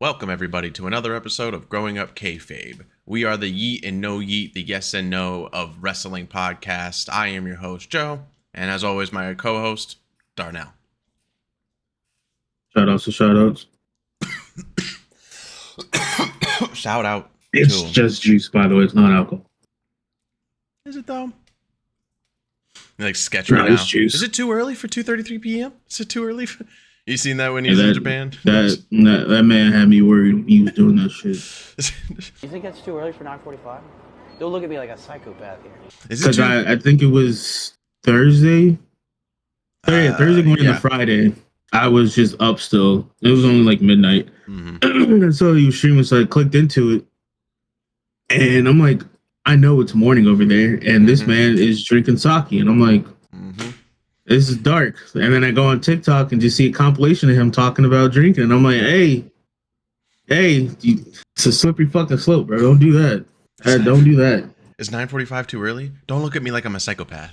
Welcome everybody to another episode of Growing Up Kayfabe. We are the YEET and NO YEET, the yes and no of wrestling podcast. I am your host, Joe, and as always, my co-host, Darnell. Shout-outs to shout-outs. Shout out. It's just juice, by the way. It's not alcohol. Is it though? Like sketch right now. It's juice. Is it too early for 2:33 p.m.? Is it too early? You seen that when he was in Japan? That man had me worried when he was doing that shit. You think it's too early for 9:45? Don't look at me like a psychopath here. Because I think it was Thursday. Thursday going into Friday. I was just up still. It was only like midnight. Mm-hmm. And so he was streaming, so I clicked into it. And I'm like, I know it's morning over there. And this man is drinking sake. And I'm like, this is dark. And then I go on TikTok and just see a compilation of him talking about drinking. And I'm like, hey, it's a slippery fucking slope, bro. Don't do that. Don't do that. Is 9:45 too early? Don't look at me like I'm a psychopath.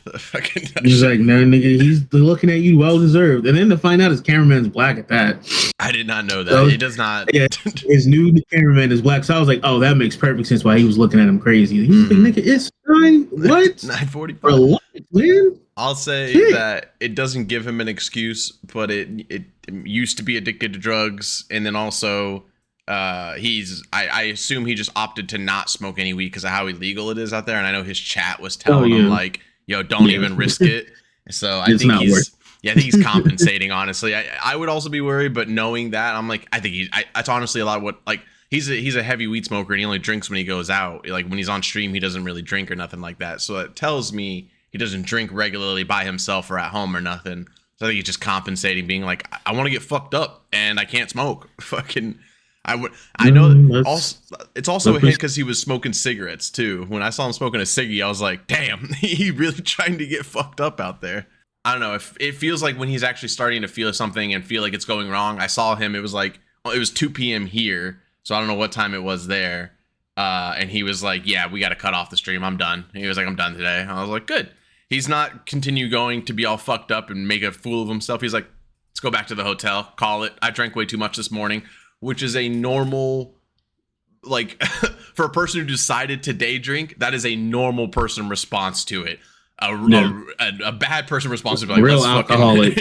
He's like, no, nigga, he's looking at you, well deserved. And then to find out his cameraman's black at that. I did not know that. So, it does not. Yeah, his new cameraman is black. So I was like, oh, that makes perfect sense why he was looking at him crazy. He's like, nigga, it's 9. What? 9:45. Relax, man. I'll say that it doesn't give him an excuse, but it used to be addicted to drugs, and then also I assume he just opted to not smoke any weed because of how illegal it is out there. And I know his chat was telling him like, yo, don't even risk it. So I think he's compensating, honestly. I would also be worried, but knowing that, I'm like, I think that's honestly a lot of what, like, he's a heavy weed smoker and he only drinks when he goes out. Like when he's on stream, he doesn't really drink or nothing like that. So it tells me he doesn't drink regularly by himself or at home or nothing. So I think he's just compensating, being like, I want to get fucked up and I can't smoke. Fucking, I know. It's also a hint because he was smoking cigarettes too. When I saw him smoking a ciggy, I was like, damn, he really trying to get fucked up out there. I don't know if it feels like when he's actually starting to feel something and feel like it's going wrong. I saw him. It was like it was 2 p.m. here, so I don't know what time it was there. And he was like, yeah, we got to cut off the stream. I'm done. He was like, I'm done today. I was like, good. He's not continue going to be all fucked up and make a fool of himself. He's like, let's go back to the hotel, call it. I drank way too much this morning, which is a normal, like, for a person who decided to day drink, that is a normal person response to it. A bad person response to it. Like, real alcoholic.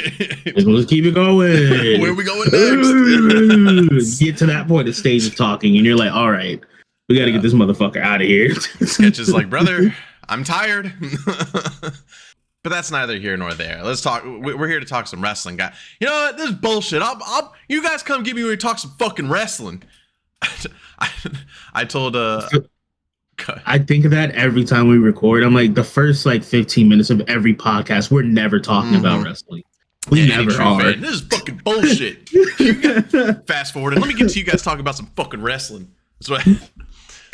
Let's keep it going. Where are we going next? Get to that point, the stage of talking, and you're like, all right, we got to get this motherfucker out of here. Sketch is like, brother, I'm tired. But that's neither here nor there. Let's talk. We're here to talk some wrestling, guy. You know what? This is bullshit. You guys come get me when we talk some fucking wrestling. I told I think of that every time we record. I'm like, the first like 15 minutes of every podcast, we're never talking about wrestling. We never are. Fan. This is fucking bullshit. Fast forward and let me get to you guys talking about some fucking wrestling.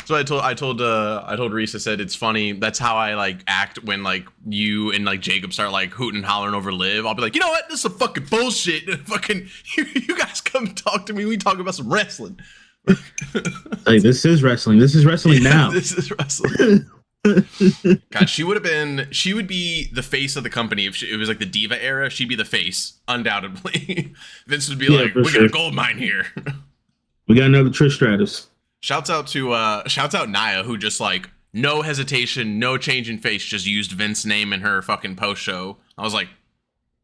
So I told Reese, I said, it's funny. That's how I like act when like you and like Jacob start like hooting and hollering over Liv. I'll be like, you know what? This is some fucking bullshit. Fucking you guys come talk to me. We talk about some wrestling. Like, this is wrestling. This is wrestling now. This is wrestling. God, she would be the face of the company if it was like the Diva era. She'd be the face, undoubtedly. Vince would be like, we got a gold mine here. We got another Trish Stratus. Shouts out Nia, who just like no hesitation, no change in face, just used Vince's name in her fucking post show. I was like,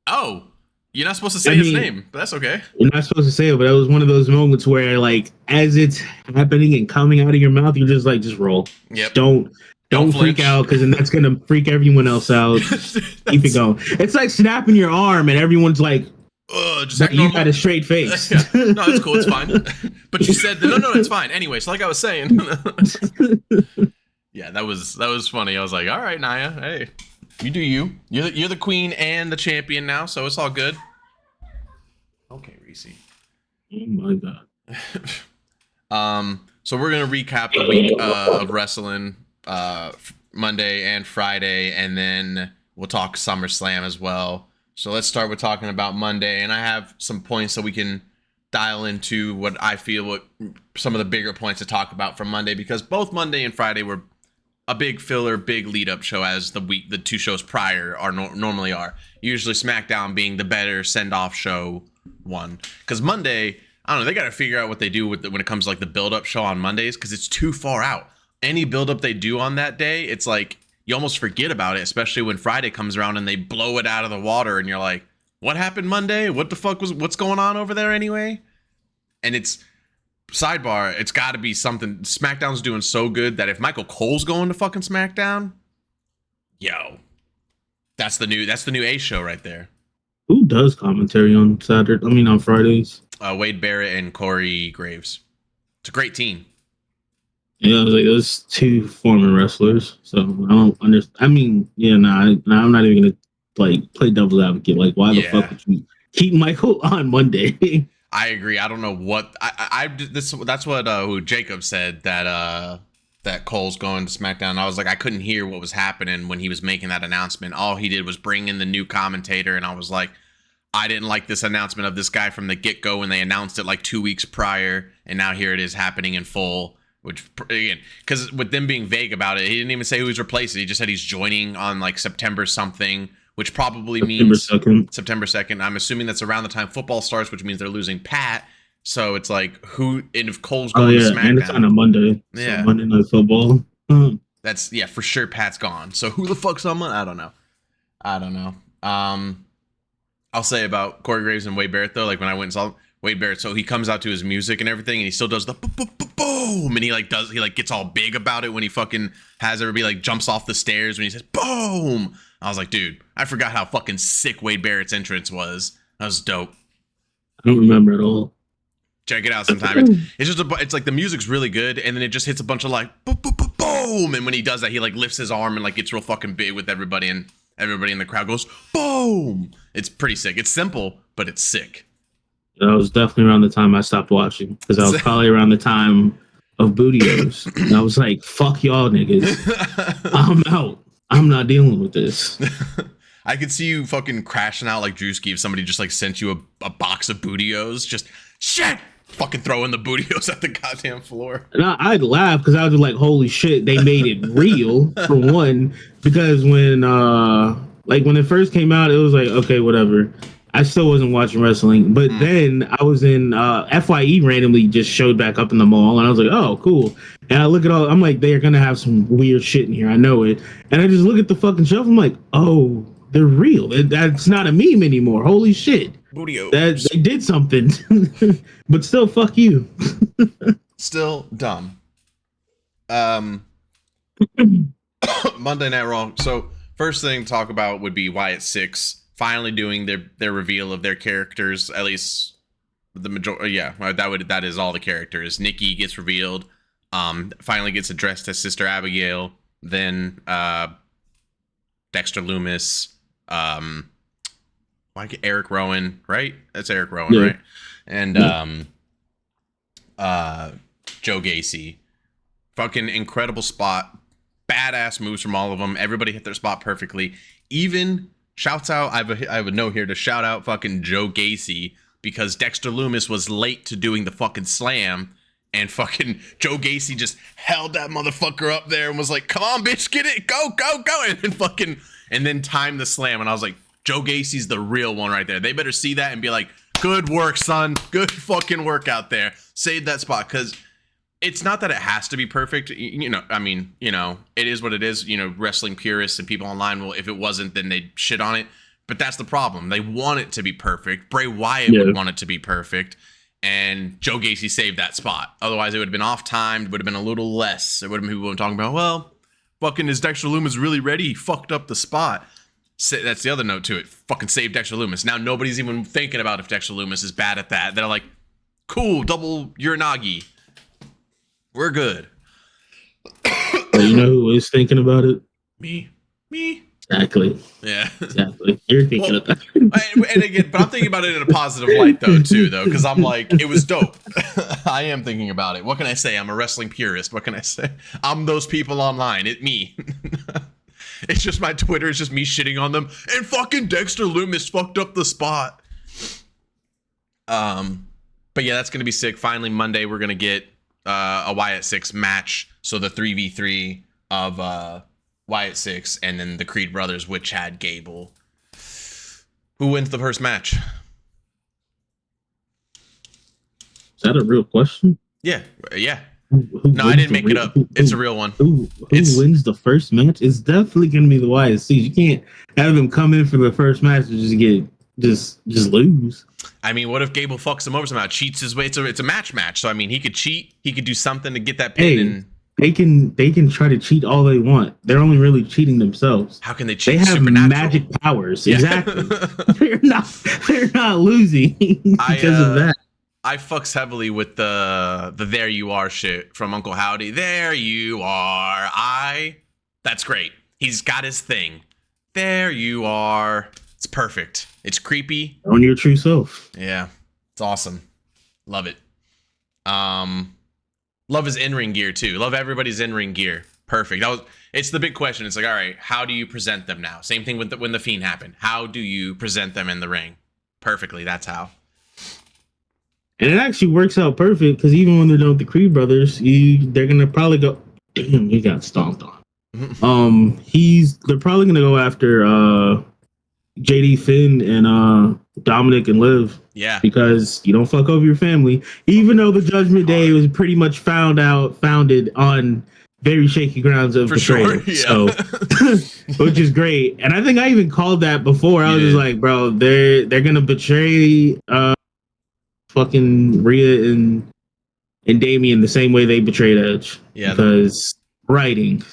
oh, you're not supposed to say his name, but that's okay. You're not supposed to say it, but it was one of those moments where like as it's happening and coming out of your mouth, you're just like, just roll. Yep. Don't freak out, because then that's gonna freak everyone else out. Keep it going. It's like snapping your arm and everyone's like, just like you got a straight face. Yeah. No, it's cool. It's fine. But you said no, it's fine. Anyway, so like I was saying, yeah, that was funny. I was like, all right, Nia, hey, you do you. You're the queen and the champion now, so it's all good. Okay, Reese. Oh my god. So we're gonna recap the week of wrestling, Monday and Friday, and then we'll talk SummerSlam as well. So let's start with talking about Monday, and I have some points so we can dial into what I feel some of the bigger points to talk about from Monday, because both Monday and Friday were a big filler, big lead up show, as the 2 shows prior are normally are. Usually SmackDown being the better send off show one, because Monday I don't know. They got to figure out what they do with when it comes to like the build up show on Mondays, because it's too far out. Any build up they do on that day, it's like you almost forget about it, especially when Friday comes around and they blow it out of the water, and you're like, what happened Monday? What the fuck what's going on over there anyway? And it's sidebar. It's got to be something. SmackDown's doing so good that if Michael Cole's going to fucking SmackDown, yo, that's the new A show right there. Who does commentary on Saturday? I mean, on Fridays. Wade Barrett and Corey Graves. It's a great team. Yeah, I was like, those two former wrestlers. So I don't understand. I mean, yeah, I'm not even gonna like play devil's advocate. Like, why the fuck would you keep Michael on Monday? I agree. I don't know what that's what who Jacob said that Cole's going to SmackDown. I was like, I couldn't hear what was happening when he was making that announcement. All he did was bring in the new commentator, and I was like, I didn't like this announcement of this guy from the get-go when they announced it like 2 weeks prior, and now here it is happening in full. Which, again, because with them being vague about it, he didn't even say who he's replacing. He just said he's joining on like September something, which probably means September 2nd. I'm assuming that's around the time football starts, which means they're losing Pat. So it's like, who, and if Cole's going to SmackDown. And it's on a Monday. Yeah. So Monday Night Football. That's, yeah, for sure Pat's gone. So who the fuck's on Monday? I don't know. I'll say about Corey Graves and Wade Barrett, though, like when I went and saw Wade Barrett, so he comes out to his music and everything, and he still does the boom, and he gets all big about it when he fucking has everybody like jumps off the stairs when he says boom. I was like, dude, I forgot how fucking sick Wade Barrett's entrance was. That was dope. I don't remember at all. Check it out sometime. It's like the music's really good, and then it just hits a bunch of like boom, and when he does that, he like lifts his arm and like gets real fucking big with everybody, and everybody in the crowd goes boom. It's pretty sick. It's simple, but it's sick. That was definitely around the time I stopped watching, because I was probably around the time of Bootios. And I was like, fuck y'all niggas. I'm out. I'm not dealing with this. I could see you fucking crashing out like Drewski if somebody just like sent you a box of Bootios. Just shit! Fucking throwing the Bootios at the goddamn floor. And I'd laugh because I was like, holy shit, they made it real, for one. Because when it first came out, it was like, okay, whatever. I still wasn't watching wrestling, but then I was in FYE randomly just showed back up in the mall, and I was like, oh, cool. And I look at I'm like, they're gonna have some weird shit in here, I know it. And I just look at the fucking shelf, I'm like, oh, they're real. That's not a meme anymore. Holy shit. Bootios. They did something. But still, fuck you. Still dumb. Monday Night Raw. So first thing to talk about would be Wyatt 6. Finally doing their reveal of their characters, at least the majority. Yeah, that is all the characters. Nikki gets revealed, finally gets addressed as Sister Abigail. Then Dexter Lumis, like Eric Rowan, right? That's Eric Rowan, yeah. Right? And Joe Gacy, fucking incredible spot, badass moves from all of them. Everybody hit their spot perfectly. Even shouts out, I have a note here to shout out fucking Joe Gacy, because Dexter Lumis was late to doing the fucking slam, and fucking Joe Gacy just held that motherfucker up there and was like, come on, bitch, get it, go, and then timed the slam. And I was like, Joe Gacy's the real one right there. They better see that and be like, good work, son. Good fucking work out there. Save that spot, because it's not that it has to be perfect. I mean, it is what it is. Wrestling purists and people online will, if it wasn't, then they'd shit on it. But that's the problem. They want it to be perfect. Bray Wyatt would want it to be perfect. And Joe Gacy saved that spot. Otherwise, it would have been off-timed. Would have been a little less. It would have been people talking about, well, fucking is Dexter Lumis really ready? He fucked up the spot. That's the other note to it. Fucking save Dexter Lumis. Now nobody's even thinking about if Dexter Lumis is bad at that. They're like, cool, double Uranagi. We're good. You know who is thinking about it? Me. Exactly. Yeah. Exactly. You're thinking of that. And again, but I'm thinking about it in a positive light, too, because I'm like, it was dope. I am thinking about it. What can I say? I'm a wrestling purist. What can I say? I'm those people online. Me. It's just my Twitter is just me shitting on them. And fucking Dexter Lumis fucked up the spot. But yeah, that's going to be sick. Finally, Monday, we're going to get a Wyatt 6 match. So the 3v3 of Wyatt 6 and then the Creed brothers with Chad Gable. Who wins the first match? that a real question? Yeah. Who No, I didn't make it up. It's a real one. Who wins the first match? It's definitely going to be the YSC. You can't have him come in for the first match and just lose. I mean, what if Gable fucks him over somehow? Cheats his way. It's a match. So I mean, he could cheat. He could do something to get that pin. And they can try to cheat all they want. They're only really cheating themselves. How can they cheat? They have magic powers. Yeah. Exactly. they're not losing because of that. I fucks heavily with the "there you are" shit from Uncle Howdy. There you are. That's great. He's got his thing. There you are. It's perfect. It's creepy. Own your true self. Yeah. It's awesome. Love it. Love his in-ring gear too. Love everybody's in-ring gear. Perfect. It's the big question. It's like, all right, how do you present them now? Same thing with when the Fiend happened. How do you present them in the ring? Perfectly. That's how. And it actually works out perfect because even when they're done with the Creed brothers, they're gonna probably go. Damn, he got stomped on. They're probably gonna go after JD Finn and Dominic and Liv. Yeah. Because you don't fuck over your family. Even though the Judgment Day was pretty much founded on very shaky grounds of betrayal. Sure, yeah. So which is great. And I think I even called that before. I was just like, bro, they're gonna betray fucking Rhea and Damian the same way they betrayed Edge. Yeah. Because writing.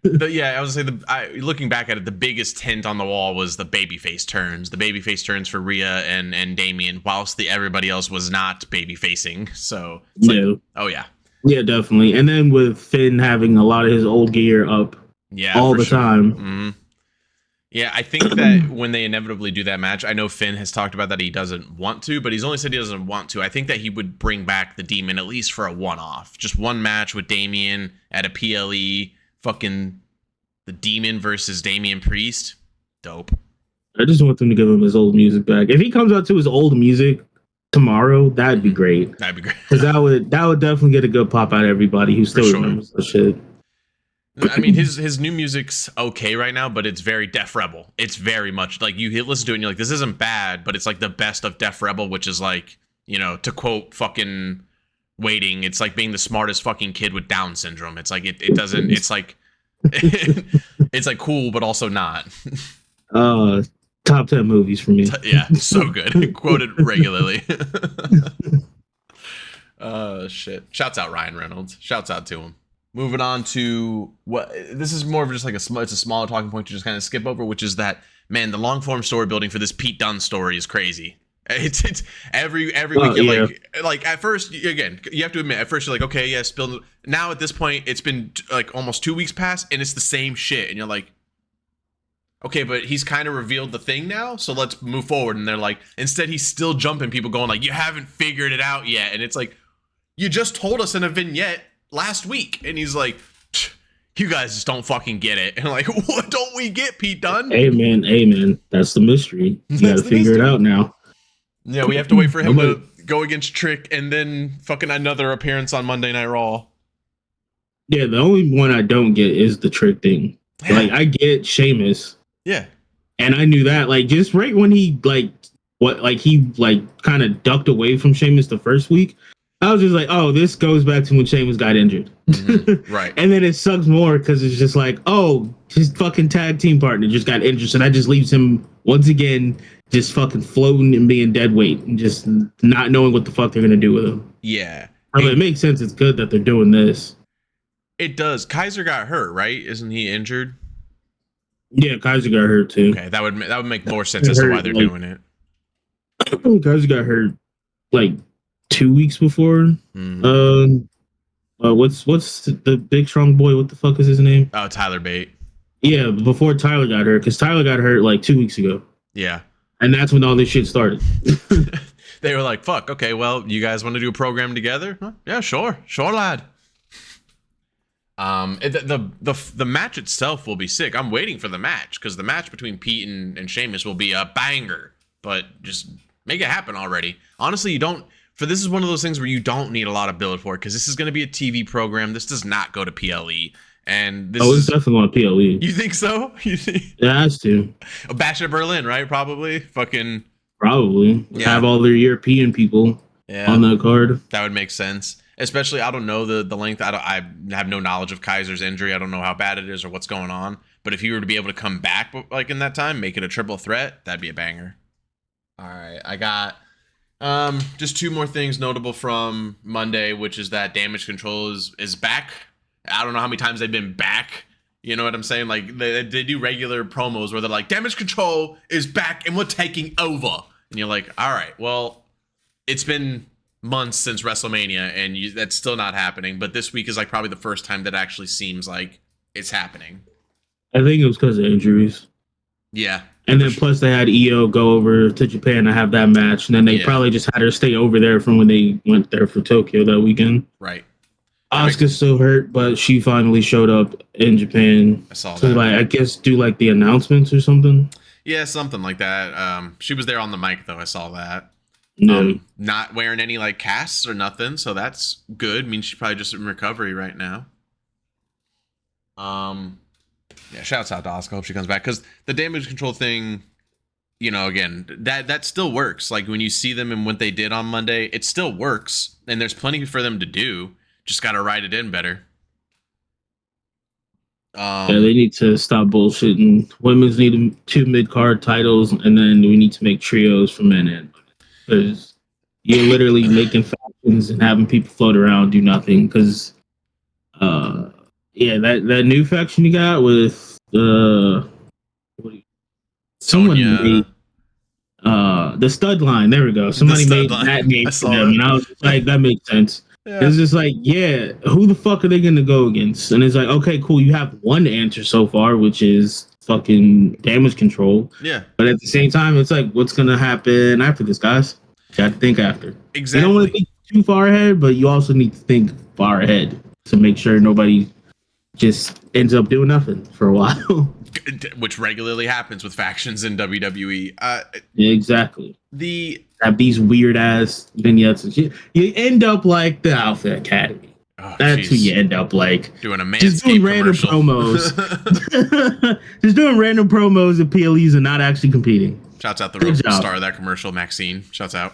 I was gonna say looking back at it, the biggest hint on the wall was the babyface turns. The babyface turns for Rhea and Damian, whilst everybody else was not baby facing. So oh yeah. Yeah, definitely. And then with Finn having a lot of his old gear up all the time. Mm-hmm. Yeah, I think that when they inevitably do that match, I know Finn has talked about that he doesn't want to, but he's only said he doesn't want to. I think that he would bring back the Demon at least for a one-off. Just one match with Damian at a PLE. Fucking the Demon versus Damian Priest. Dope. I just want them to give him his old music back. If he comes out to his old music tomorrow, that'd be great. That'd be great. Because that would definitely get a good pop out of everybody who still remembers the shit. I mean, his new music's okay right now, but it's very Def Rebel. It's very much like you listen to it and you're like, this isn't bad, but it's like the best of Def Rebel, which is like, to quote fucking Waiting, it's like being the smartest fucking kid with Down syndrome. It's like it doesn't. It's like it's like cool, but also not. Top 10 movies for me. Yeah, so good. Quoted regularly. Shit. Shouts out Ryan Reynolds. Shouts out to him. Moving on to what this is more of just like it's a smaller talking point to just kind of skip over, which is that, man, the long form story building for this Pete Dunne story is crazy. It's every week you're like at first, again, you have to admit, at first you're like, okay, yeah, spilled. Now at this point it's been like almost 2 weeks past and it's the same shit, and you're like, okay, but he's kind of revealed the thing now, so let's move forward. And they're like, instead he's still jumping people, going like, you haven't figured it out yet. And it's like, you just told us in a vignette last week, and he's like, you guys just don't fucking get it. And I'm like, what don't we get, Pete Dunne? Amen. That's the mystery. You gotta figure it out now. Yeah, we have to wait for him to go against Trick and then fucking another appearance on Monday Night Raw. Yeah, the only one I don't get is the Trick thing. Like, I get Sheamus. Yeah. And I knew that, like, just right when he kind of ducked away from Sheamus the first week, I was just like, oh, this goes back to when Sheamus got injured. Mm-hmm. Right. And then it sucks more because it's just like, oh, his fucking tag team partner just got injured. So that just leaves him once again just fucking floating and being dead weight and just not knowing what the fuck they're going to do with him. Yeah. I mean, it makes sense. It's good that they're doing this. It does. Kaiser got hurt, right? Isn't he injured? Yeah, Kaiser got hurt too. Okay, that would make more sense as to why they're doing it. Kaiser got hurt like 2 weeks before. What's the big strong boy? What the fuck is his name? Oh, Tyler Bate. Yeah, before Tyler got hurt, because Tyler got hurt like 2 weeks ago. Yeah. And that's when all this shit started. They were like, fuck, okay, well, you guys want to do a program together? Huh? Yeah, sure, lad. The match itself will be sick. I'm waiting for the match, because the match between Pete and Sheamus will be a banger. But just make it happen already. Honestly, this is one of those things where you don't need a lot of build for it, because this is going to be a TV program. This does not go to PLE. And this it's definitely on PLE. You think so? It has to. A Bash at Berlin, right? Probably. Fucking. Probably. Yeah. Have all their European people. on that card. That would make sense. Especially, I don't know the length. I have no knowledge of Kaiser's injury. I don't know how bad it is or what's going on. But if he were to be able to come back like in that time, make it a triple threat, that'd be a banger. All right, I got just 2 more things notable from Monday, which is that Damage Control is back. I don't know how many times they've been back. You know what I'm saying? Like they do regular promos where they're like, Damage Control is back and we're taking over. And you're like, all right, well, it's been months since WrestleMania and that's still not happening. But this week is like probably the first time that actually seems like it's happening. I think it was because of injuries. Yeah. And then plus they had Io go over to Japan to have that match. And then they probably just had her stay over there from when they went there for Tokyo that weekend. Right. Asuka's still hurt, but she finally showed up in Japan. I saw that. So like, I guess do like the announcements or something. Yeah, something like that. She was there on the mic though. I saw that. Yeah. Not wearing any like casts or nothing, so that's good. Means she's probably just in recovery right now. Yeah, shouts out to Asuka. Hope she comes back because the Damage Control thing, you know, again, that still works. Like when you see them and what they did on Monday, it still works, and there's plenty for them to do. Just got to write it in better. Yeah, they need to stop bullshitting. Women's need 2 mid-card titles, and then we need to make trios for men and women. Because you're literally making factions and having people float around do nothing. Because, that new faction you got with someone made the stud line. There we go. Somebody made that name for them, and I was like, that makes sense. Yeah. It's just like, yeah, who the fuck are they gonna go against? And it's like, okay, cool, you have one answer so far, which is fucking Damage Control. Yeah. But at the same time, it's like, what's gonna happen after this, guys? You got to think after. Exactly. You don't want to think too far ahead, but you also need to think far ahead to make sure nobody just ends up doing nothing for a while. Which regularly happens with factions in WWE. Yeah, exactly. Have these weird ass vignettes and shit. You end up like the Alpha Academy. Oh, that's who you end up like. Doing a Manscaped just doing random commercial. promos. Just doing random promos and PLEs and not actually competing. Shouts out the star of that commercial, Maxine. Shouts out.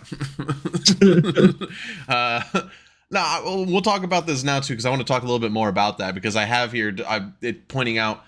We'll talk about this now too, because I want to talk a little bit more about that, because I have here pointing out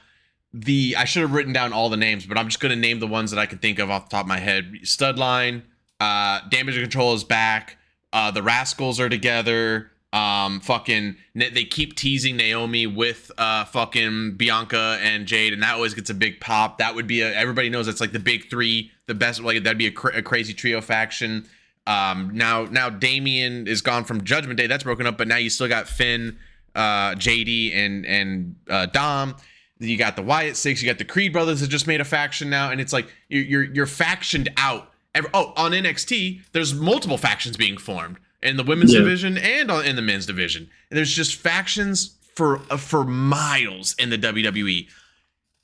I should have written down all the names, but I'm just going to name the ones that I can think of off the top of my head. Studline, Damage Control is back. The Rascals are together. They keep teasing Naomi with fucking Bianca and Jade, and that always gets a big pop. That would be everybody knows that's like the big 3, the best. Like that'd be a crazy trio faction. Now Damian is gone from Judgment Day. That's broken up, but now you still got Finn, JD, and Dom. You got the Wyatt 6. You got the Creed brothers that just made a faction now, and it's like you're factioned out. On NXT, there's multiple factions being formed in the women's division and in the men's division. And there's just factions for miles in the WWE.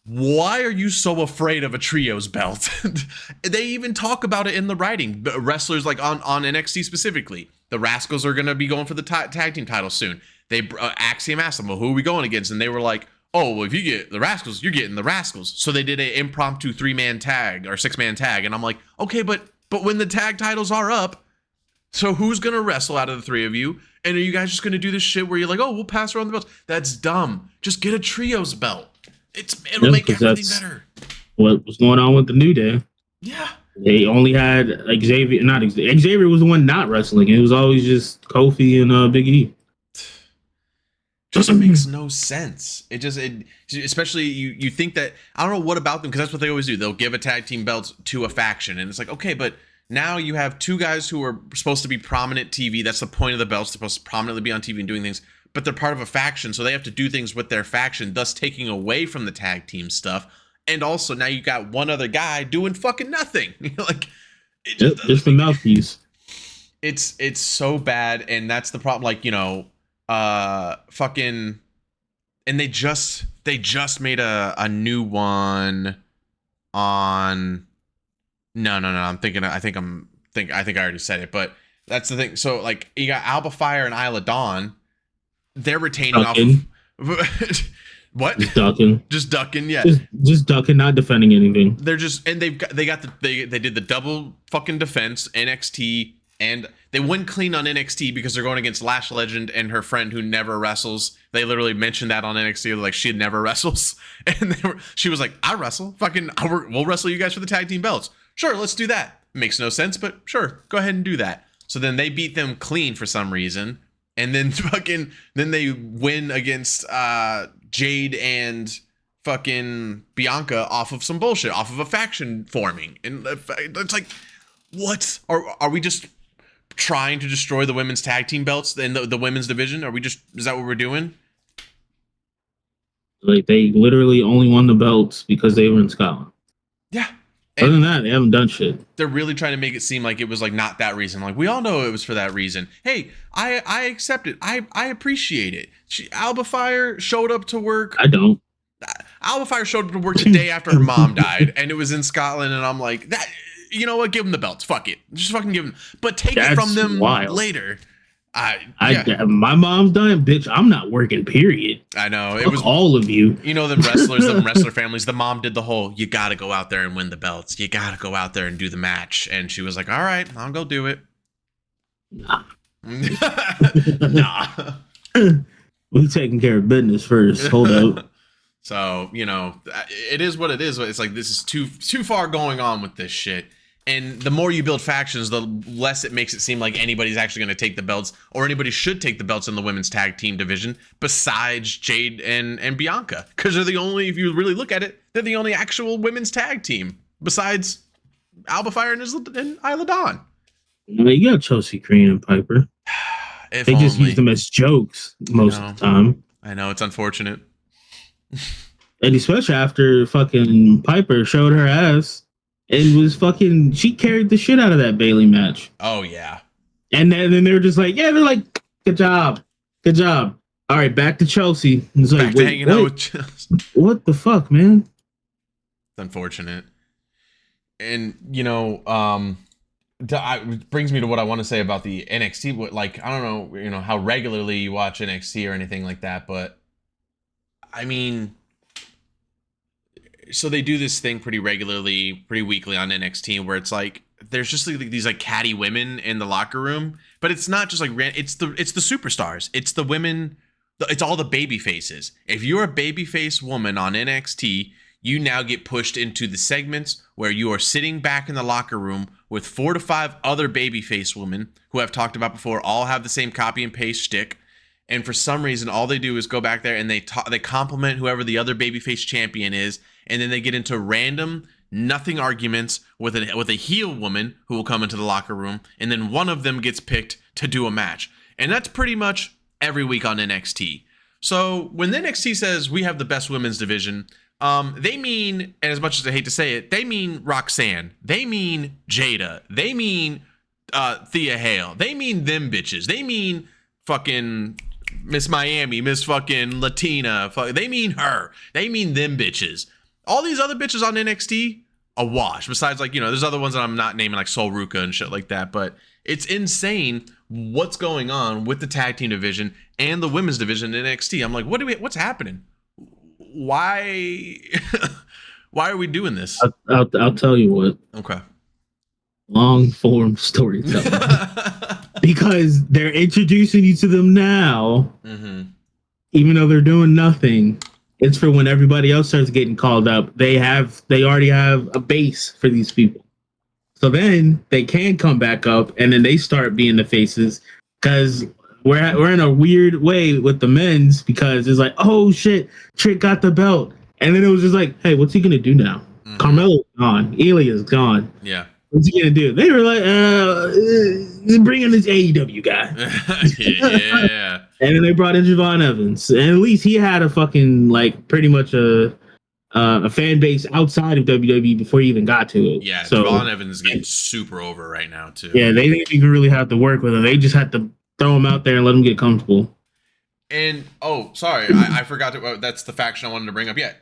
Why are you so afraid of a trios belt? They even talk about it in the writing. Wrestlers like on NXT specifically, the Rascals are going to be going for the tag team title soon. Axiom asked them, well, who are we going against? And they were like, oh, well, if you get the Rascals, you're getting the Rascals. So they did an impromptu 3-man tag or 6-man tag. And I'm like, okay, but when the tag titles are up, so who's going to wrestle out of the 3 of you? And are you guys just going to do this shit where you're like, oh, we'll pass around the belts? That's dumb. Just get a trios belt. It'll make everything better. What was going on with the New Day? Yeah. They only had Xavier was the one not wrestling. It was always just Kofi and Big E. Just makes no sense. Especially you think that, I don't know what about them, because that's what they always do. They'll give a tag team belt to a faction, and it's like, okay, but now you have 2 guys who are supposed to be prominent TV. That's the point of the belts. They're supposed to prominently be on TV and doing things, but they're part of a faction, so they have to do things with their faction, thus taking away from the tag team stuff. And also now you got one other guy doing fucking nothing. Like, just the mouthpiece. It's so bad, and that's the problem. Like, and they just made a new one on. No. I think I already said it, but that's the thing. So like you got Alba Fire and Isla Dawn. They're retaining off. What? Just ducking. Yeah. Just ducking, not defending anything. They're just, and they did the double fucking defense, NXT And they win clean on NXT because they're going against Lash Legend and her friend who never wrestles. They literally mentioned that on NXT, like she never wrestles. And she was like, I wrestle. We'll wrestle you guys for the tag team belts. Sure, let's do that. Makes no sense, but sure, go ahead and do that. So then they beat them clean for some reason. And then then they win against Jade and fucking Bianca off of some bullshit, off of a faction forming. And it's like, what? Are we just trying to destroy the women's tag team belts in the women's division? Is that what we're doing? Like, they literally only won the belts because they were in Scotland. Yeah. Other than that, they haven't done shit. They're really trying to make it seem like it was like not that reason. Like, we all know it was for that reason. Hey, I accept it. I appreciate it. Alba Fire showed up to work. I don't. Alba Fire showed up to work the day after her mom died, and it was in Scotland. And I'm like, that. You know what? Give them the belts. Fuck it. Just fucking give them. But take it from them later. My mom's dying, bitch. I'm not working. Period. I know. Fuck all of you. You know, the wrestler families. The mom did the whole. You got to go out there and win the belts. You got to go out there and do the match. And she was like, "All right, I'll go do it." Nah. Nah. We taking care of business first. Hold up. So, you know, it is what it is. It's like, this is too far going on with this shit. And the more you build factions, the less it makes it seem like anybody's actually going to take the belts, or anybody should take the belts in the women's tag team division besides Jade and Bianca. Because they're the only, if you really look at it, they're the only actual women's tag team besides Alba Fire and Isla Dawn. You got Chelsea Green and Piper. They just use them as jokes most of the time. I know, it's unfortunate. And especially after fucking Piper showed her ass. And was fucking, she carried the shit out of that Bailey match. Oh, yeah. And then they were just like, yeah, they're like, good job. Good job. All right, back to Chelsea. It's like, back to hanging out with Chelsea. What the fuck, man? It's unfortunate. And, you know, it brings me to what I want to say about the NXT. Like, I don't know, you know, how regularly you watch NXT or anything like that, but I mean, so they do this thing pretty regularly, pretty weekly on NXT, where it's like there's just like these like catty women in the locker room, but it's not just like it's the superstars, it's the women, it's all the baby faces. If you're a babyface woman on NXT, you now get pushed into the segments where you are sitting back in the locker room with 4 to 5 other babyface women who I've talked about before, all have the same copy and paste shtick. And for some reason, all they do is go back there and they compliment whoever the other babyface champion is, and then they get into random nothing arguments with a heel woman who will come into the locker room, and then one of them gets picked to do a match. And that's pretty much every week on NXT. So when NXT says we have the best women's division, they mean, and as much as I hate to say it, they mean Roxanne, they mean Jada, they mean Thea Hale, they mean them bitches, they mean fucking Miss Miami, Miss fucking Latina, they mean her, they mean them bitches. All these other bitches on NXT, a wash. Besides, like, you know, there's other ones that I'm not naming, like Sol Ruka and shit like that. But it's insane what's going on with the tag team division and the women's division in NXT. I'm like, what's happening? Why? Why are we doing this? I'll tell you what. Okay. Long form storytelling. Because they're introducing you to them now, even though they're doing nothing. It's for when everybody else starts getting called up. They already have a base for these people. So then they can come back up, and then they start being the faces. Because we're in a weird way with the men's, because it's like, oh shit, Trick got the belt. And then it was just like, hey, what's he gonna do now? Carmelo's gone. Elia's gone. Yeah. What's he gonna do? They were like, bring in this AEW guy. Yeah. And then they brought in Javon Evans. And at least he had a fucking, like, pretty much a fan base outside of WWE before he even got to it. Yeah, so, Javon Evans is getting super over right now, too. Yeah, they didn't even really have to work with him. They just had to throw him out there and let him get comfortable. And, oh, sorry, I forgot to, that's the faction I wanted to bring up. Yeah,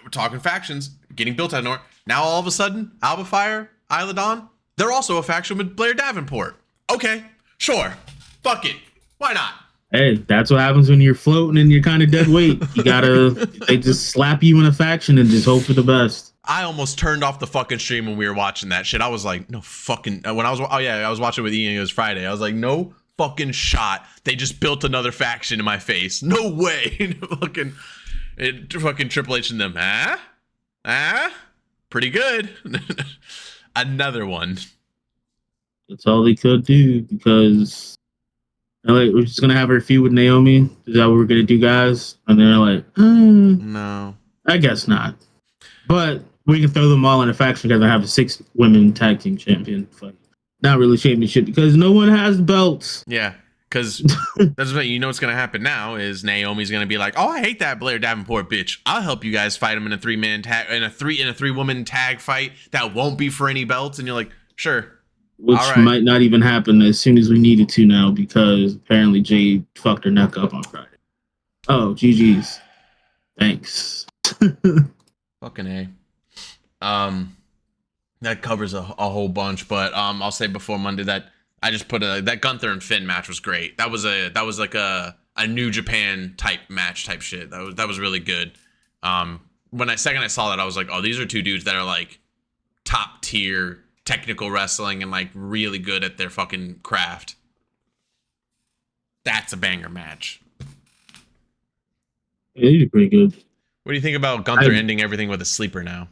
we're talking factions, getting built out of nowhere. Now, all of a sudden, Alba Fire, Isla Dawn, they're also a faction with Blair Davenport. Okay, sure. Fuck it. Why not? Hey, that's what happens when you're floating and you're kind of dead weight. You gotta, they just slap you in a faction and just hope for the best. I almost turned off the fucking stream when we were watching that shit. I was like, no fucking. When I was watching with Ian. It was Friday. I was like, no fucking shot. They just built another faction in my face. No way. fucking Triple H and them. Pretty good. Another one. That's all they could do because like we're just gonna have her feud with Naomi. Is that what we're gonna do, guys? And they're like, no, I guess not. But we can throw them all in a faction because I have a 6 women tag team champion fight. Not really championship because no one has belts. Yeah, because that's what you know. What's gonna happen now is Naomi's gonna be like, "Oh, I hate that Blair Davenport bitch. I'll help you guys fight him in a 3-man tag in a 3-woman tag fight that won't be for any belts." And you're like, "Sure." Which might not even happen as soon as we need it to now because apparently Jade fucked her neck up on Friday. Oh, GG's. Thanks. Fucking A. That covers a whole bunch, but I'll say before Monday that I just put that Gunther and Finn match was great. That was like a New Japan type match type shit. That was really good. When I saw that, I was like, oh, these are 2 dudes that are like top tier technical wrestling and like really good at their fucking craft. That's a banger match. Yeah, you did pretty good. What do you think about Gunther ending everything with a sleeper now?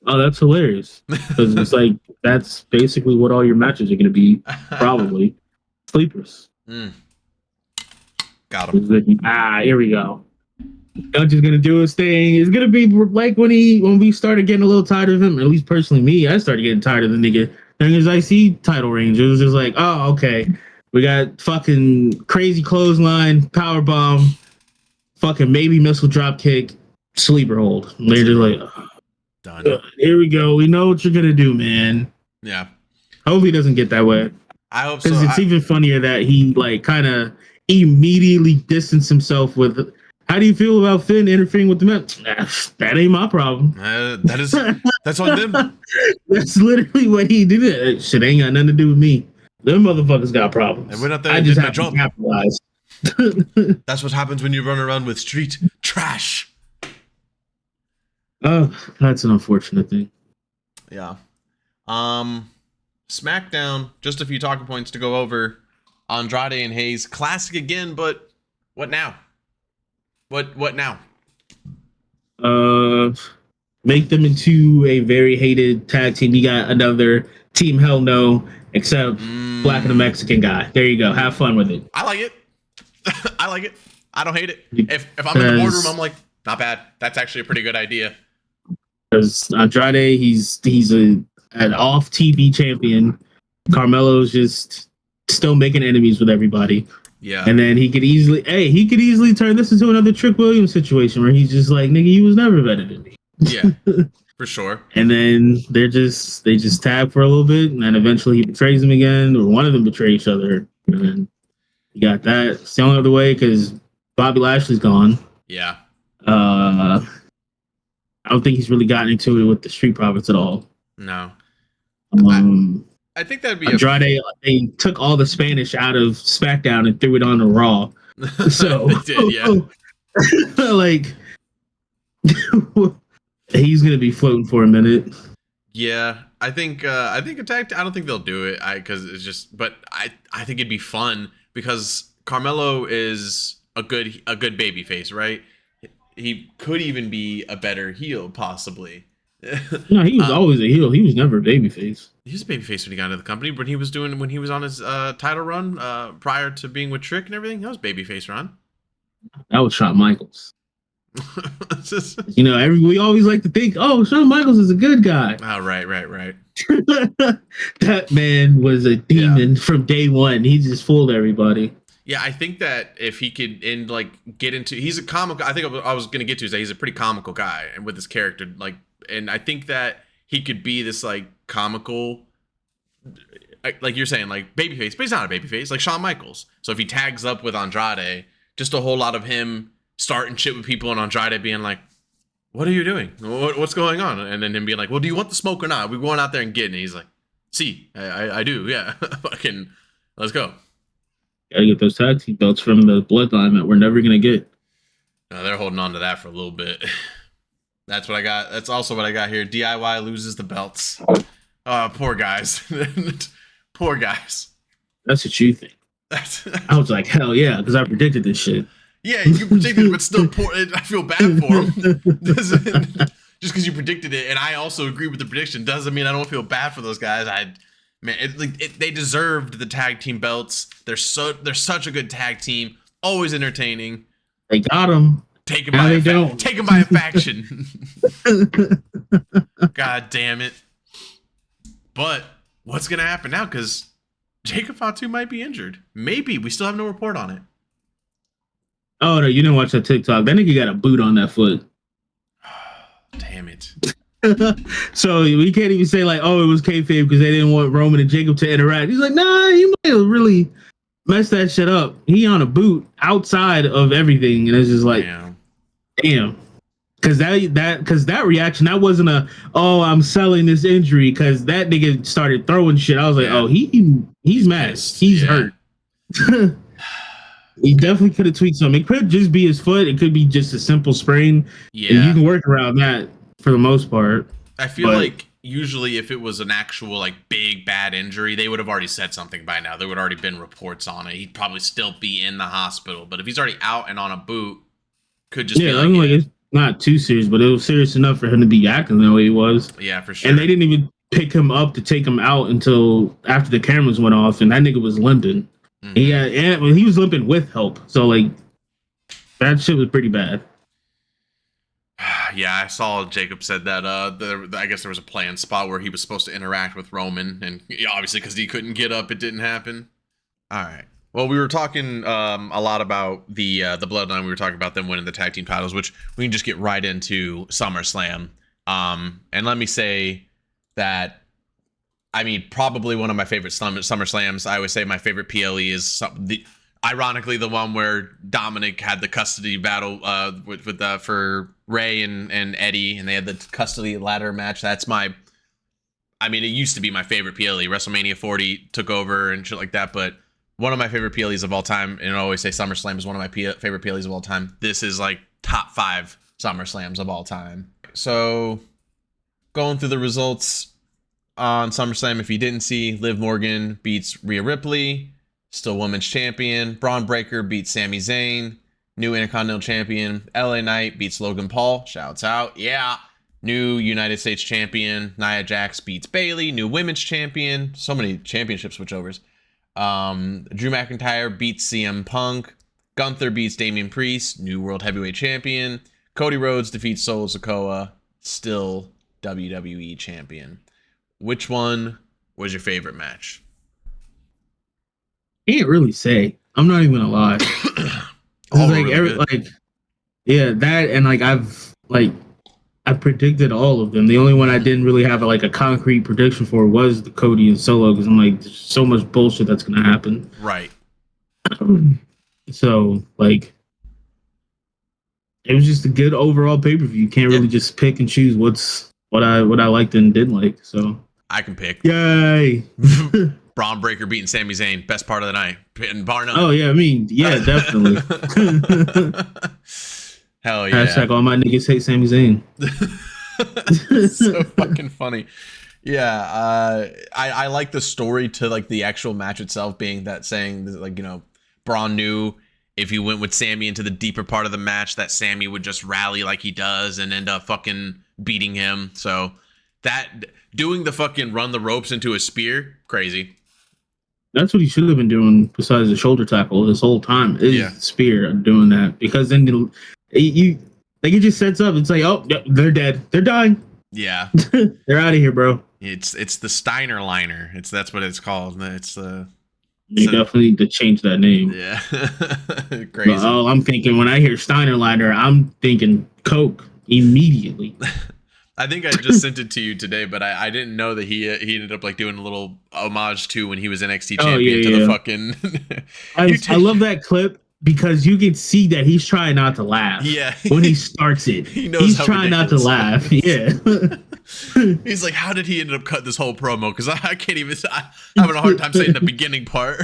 Oh, that's hilarious. Because it's like, that's basically what all your matches are going to be, probably. Sleepers. Got him. Here we go. Gunter's going to do his thing. It's going to be like when we started getting a little tired of him, at least personally me, I started getting tired of the nigga during his IC title range. It was just like, oh, okay. We got fucking crazy clothesline, power bomb, fucking maybe missile drop kick, sleeper hold. And they're just like, done. Here we go. We know what you're gonna do, man. Yeah. Hope he doesn't get that way. I hope so. Because it's even funnier that he like kind of immediately distanced himself with. How do you feel about Finn interfering with the match? That ain't my problem. That's on them. That's literally what he did. That shit ain't got nothing to do with me. Them motherfuckers got problems. I went out there I and just did my have job. to capitalize. That's what happens when you run around with street trash. Oh, that's an unfortunate thing. Yeah. SmackDown, just a few talking points to go over. Andrade and Hayes, classic again, but what now? What now? Make them into a very hated tag team. You got another Team Hell No, except black and a Mexican guy. There you go. Have fun with it. I like it. I like it. I don't hate it. If I'm in the boardroom, I'm like, not bad. That's actually a pretty good idea. Because Andrade, he's an off TV champion. Carmelo's just still making enemies with everybody. Yeah. And then he could easily turn this into another Trick Williams situation where he's just like, nigga, you was never better than me. Yeah, for sure. And then they just tag for a little bit, and then eventually he betrays him again, or one of them betray each other. And then you got that. It's the only other way because Bobby Lashley's gone. Yeah. I don't think he's really gotten into it with the Street Profits at all. No. I think that'd be Andrade. They took all the Spanish out of SmackDown and threw it on to Raw. So they did, yeah. Like he's gonna be floating for a minute. Yeah, I think attack. I don't think they'll do it. Because it's just. But I think it'd be fun because Carmelo is a good baby face, right? He could even be a better heel, possibly. No, he was always a heel. He was never a babyface. He was a babyface when he got into the company, but when he was on his title run prior to being with Trick and everything. That was babyface run. That was Shawn Michaels. We always like to think, oh, Shawn Michaels is a good guy. Oh, right. That man was a demon from day one. He just fooled everybody. Yeah, I think that if he could he's a comical. I think I was gonna get to is that he's a pretty comical guy, and with his character, and I think that he could be this comical, like you're saying, babyface, but he's not a babyface, like Shawn Michaels. So if he tags up with Andrade, just a whole lot of him starting shit with people and Andrade being like, "What are you doing? What's going on?" And then him being like, "Well, do you want the smoke or not? We're going out there and getting it." He's like, "See, I do, yeah, fucking, let's go." Gotta get those tag team belts from the bloodline that we're never gonna get. No, they're holding on to that for a little bit. That's what I got. That's also what I got here. DIY loses the belts. Poor guys. Poor guys. That's what you think. I was like, hell yeah, because I predicted this shit. Yeah, you predicted it, but still poor. I feel bad for him. Just because you predicted it, and I also agree with the prediction, doesn't mean I don't feel bad for those guys. They deserved the tag team belts. They're such a good tag team. Always entertaining. They got them. Take him by a faction. God damn it. But what's going to happen now? Because Jacob Fatu might be injured. Maybe. We still have no report on it. Oh, no, you didn't watch that TikTok. That nigga got a boot on that foot. Damn it. So we can't even say like, oh, it was kayfabe because they didn't want Roman and Jacob to interact. He's like, nah, he might have really messed that shit up. He on a boot outside of everything. And it's just like, damn. Because that reaction, that wasn't a, oh, I'm selling this injury, because that nigga started throwing shit. I was like, oh, he's mad. He's hurt. He definitely could have tweaked something. It could just be his foot. It could be just a simple sprain. Yeah. And you can work around that for the most part. I feel like usually if it was an actual like big bad injury, they would have already said something by now. There would already been reports on it. He'd probably still be in the hospital. But if he's already out and on a boot, could just be like it's not too serious, but it was serious enough for him to be acting the way he was. Yeah, for sure. And they didn't even pick him up to take him out until after the cameras went off, and that nigga was limping. Mm-hmm. He was limping with help. So like that shit was pretty bad. Yeah, I saw Jacob said that I guess there was a planned spot where he was supposed to interact with Roman, and obviously because he couldn't get up, it didn't happen. All right. Well, we were talking a lot about the Bloodline. We were talking about them winning the tag team titles, which we can just get right into SummerSlam. And let me say that, I mean, probably one of my favorite SummerSlams. I always say my favorite PLE is ironically the one where Dominic had the custody battle for Ray and Eddie, and they had the custody ladder match. That's it used to be my favorite PLE. WrestleMania 40 took over and shit like that, but one of my favorite PLEs of all time, and I always say SummerSlam is one of my favorite PLEs of all time. This is like top 5 SummerSlams of all time. So going through the results on SummerSlam, if you didn't see, Liv Morgan beats Rhea Ripley, still women's champion. Braun Breaker beats Sami Zayn, new Intercontinental champion. LA Knight beats Logan Paul, shouts out, yeah. New United States champion, Nia Jax beats Bayley, new women's champion. So many championship switchovers. Drew McIntyre beats CM Punk. Gunther beats Damian Priest, new world heavyweight champion. Cody Rhodes defeats Solo Sikoa, still WWE champion. Which one was your favorite match? Can't really say. I'm not even gonna lie. That and like I've predicted all of them. The only one I didn't really have a concrete prediction for was the Cody and Solo, because I'm like, there's so much bullshit that's gonna happen. Right. So like, it was just a good overall pay-per-view. You can't really just pick and choose what I liked and didn't like. So I can pick. Yay! Braun Breaker beating Sami Zayn, best part of the night, and bar none. Oh yeah, I mean, yeah, definitely. Hell yeah! Hashtag all my niggas hate Sami Zayn. So fucking funny. Yeah, I like the story to like the actual match itself being that saying like, Braun knew if he went with Sami into the deeper part of the match that Sami would just rally like he does and end up fucking beating him. So that doing the fucking run the ropes into a spear, crazy. That's what he should have been doing besides the shoulder tackle this whole time. Spear doing that, because then it just sets up. It's like, oh, they're dead. They're dying. Yeah. They're out of here, bro. It's the Steiner liner. That's what it's called. It's the. You definitely need to change that name. Yeah. Crazy. Well, I'm thinking when I hear Steiner liner, I'm thinking Coke immediately. I think I just sent it to you today, but I didn't know that he ended up like doing a little homage to when he was NXT champion the fucking. I love that clip because you can see that he's trying not to laugh. Yeah. When he starts it, he's trying not to laugh. Yeah. He's like, how did he end up cutting this whole promo? Because I can't even. I'm having a hard time saying the beginning part.